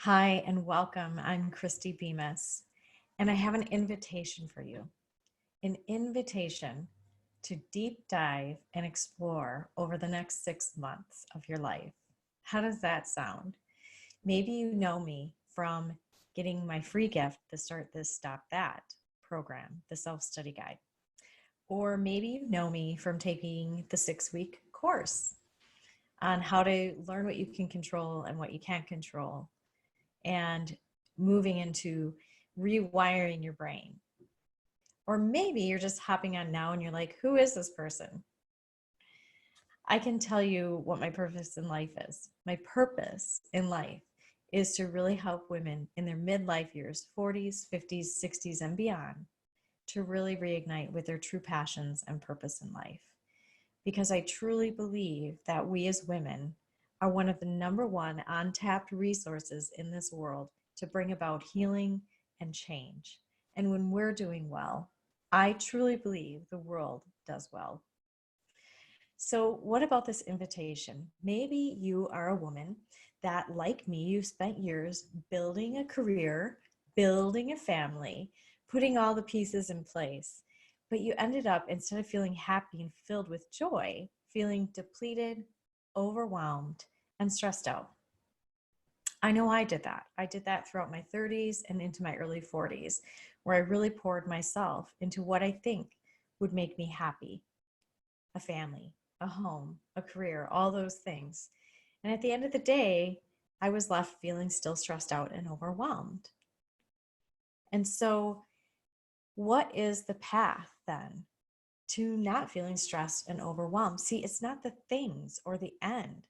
Hi and welcome. I'm Christie Bemis, and I have an invitation for you. An invitation to deep dive and explore over the next 6 months of your life. How does that sound? Maybe you know me from getting my free gift, the Start This, Stop That program, the self-study guide. Or maybe you know me from taking the 6-week course on how to learn what you can control and what you can't control, and moving into rewiring your brain. Or maybe you're just hopping on now and you're like, who is this person? I can tell you what my purpose in life is. My purpose in life is to really help women in their midlife years, 40s, 50s, 60s, and beyond, to really reignite with their true passions and purpose in life. Because I truly believe that we as women are one of the number one untapped resources in this world to bring about healing and change. And when we're doing well, I truly believe the world does well. So, what about this invitation? Maybe you are a woman that, like me, you've spent years building a career, building a family, putting all the pieces in place, but you ended up, instead of feeling happy and filled with joy, feeling depleted, overwhelmed, and stressed out. I know I did that. I did that throughout my 30s and into my early 40s, where I really poured myself into what I think would make me happy: a family, a home, a career, all those things. And at the end of the day, I was left feeling still stressed out and overwhelmed. And so, what is the path then to not feeling stressed and overwhelmed? See, it's not the things or the end.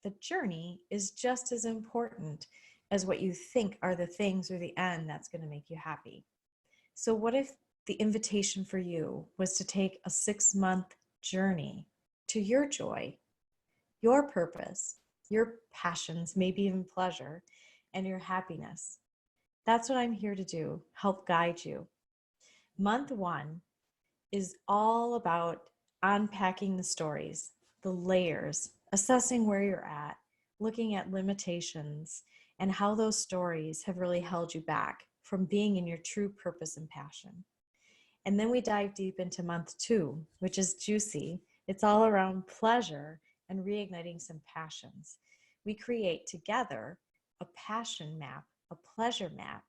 The journey is just as important as what you think are the things or the end that's going to make you happy. So, what if the invitation for you was to take a 6-month journey to your joy, your purpose, your passions, maybe even pleasure, and your happiness? That's what I'm here to do, help guide you. Month 1 is all about unpacking the stories, the layers, assessing where you're at, looking at limitations, and how those stories have really held you back from being in your true purpose and passion. And then we dive deep into month 2, which is juicy. It's all around pleasure and reigniting some passions. We create together a passion map, a pleasure map,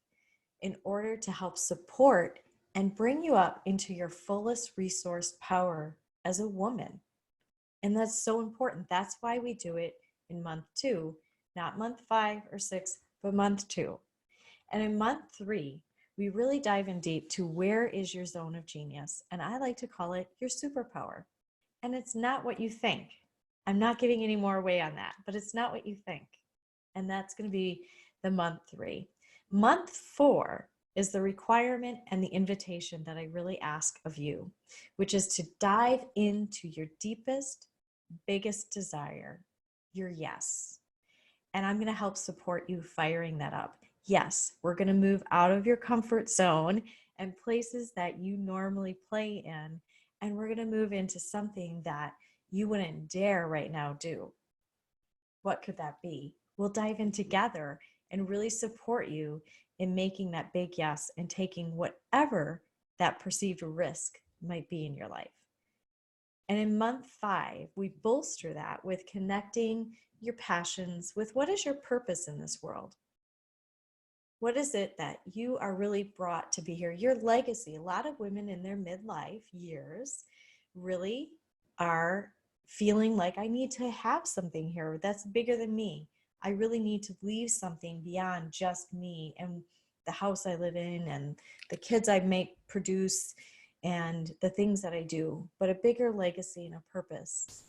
in order to help support and bring you up into your fullest resource power as a woman. And that's so important. That's why we do it in month 2, not month 5 or 6, but month 2. And in month 3, we really dive in deep to where is your zone of genius. And I like to call it your superpower. And it's not what you think. I'm not giving any more away on that, but it's not what you think. And that's going to be the month 3. Month 4 is the requirement and the invitation that I really ask of you, which is to dive into your deepest, biggest desire, your yes. And I'm going to help support you firing that up. Yes, we're going to move out of your comfort zone and places that you normally play in, and we're going to move into something that you wouldn't dare right now do. What could that be? We'll dive in together and really support you in making that big yes and taking whatever that perceived risk might be in your life. And in month 5, we bolster that with connecting your passions with what is your purpose in this world. What is it that you are really brought to be here? Your legacy. A lot of women in their midlife years really are feeling like, I need to have something here that's bigger than me. I really need to leave something beyond just me and the house I live in and the kids I make, produce, and the things that I do, but a bigger legacy and a purpose.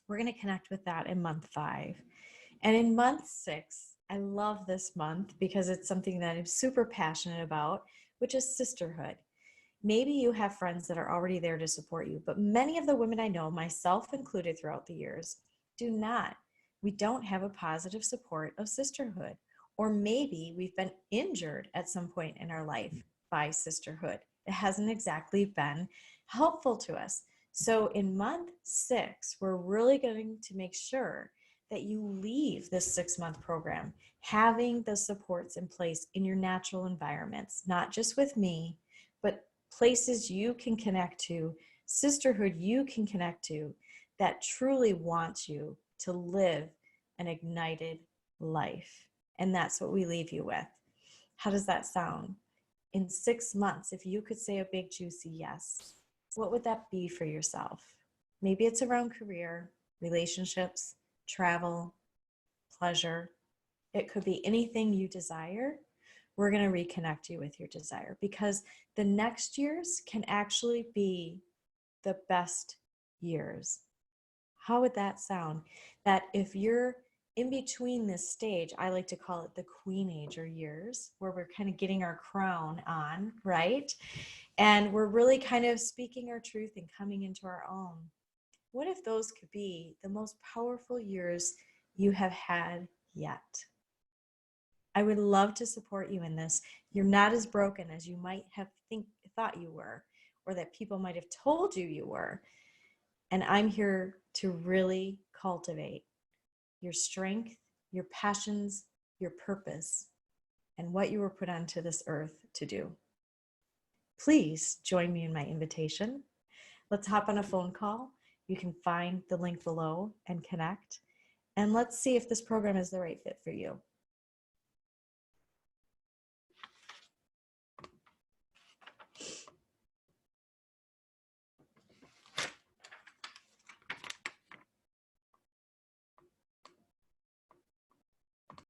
We're going to connect with that in month 5. And in month 6, I love this month because it's something that I'm super passionate about, which is sisterhood. Maybe you have friends that are already there to support you, but many of the women I know, myself included throughout the years, do not. We don't have a positive support of sisterhood. Or maybe we've been injured at some point in our life by sisterhood. It hasn't exactly been helpful to us. So in month 6, we're really going to make sure that you leave this 6-month program having the supports in place in your natural environments, not just with me, but places you can connect to, sisterhood you can connect to that truly wants you to live an ignited life. And that's what we leave you with. How does that sound? In 6 months, if you could say a big juicy yes, what would that be for yourself? Maybe it's around career, relationships, travel, pleasure. It could be anything you desire. We're going to reconnect you with your desire, because the next years can actually be the best years. How would that sound? That if you're in between this stage, I like to call it the queen age or years, where we're kind of getting our crown on, right? And we're really kind of speaking our truth and coming into our own. What if those could be the most powerful years you have had yet? I would love to support you in this. You're not as broken as you might have thought you were, or that people might have told you you were. And I'm here to really cultivate your strength, your passions, your purpose, and what you were put onto this earth to do. Please join me in my invitation. Let's hop on a phone call. You can find the link below and connect. And let's see if this program is the right fit for you.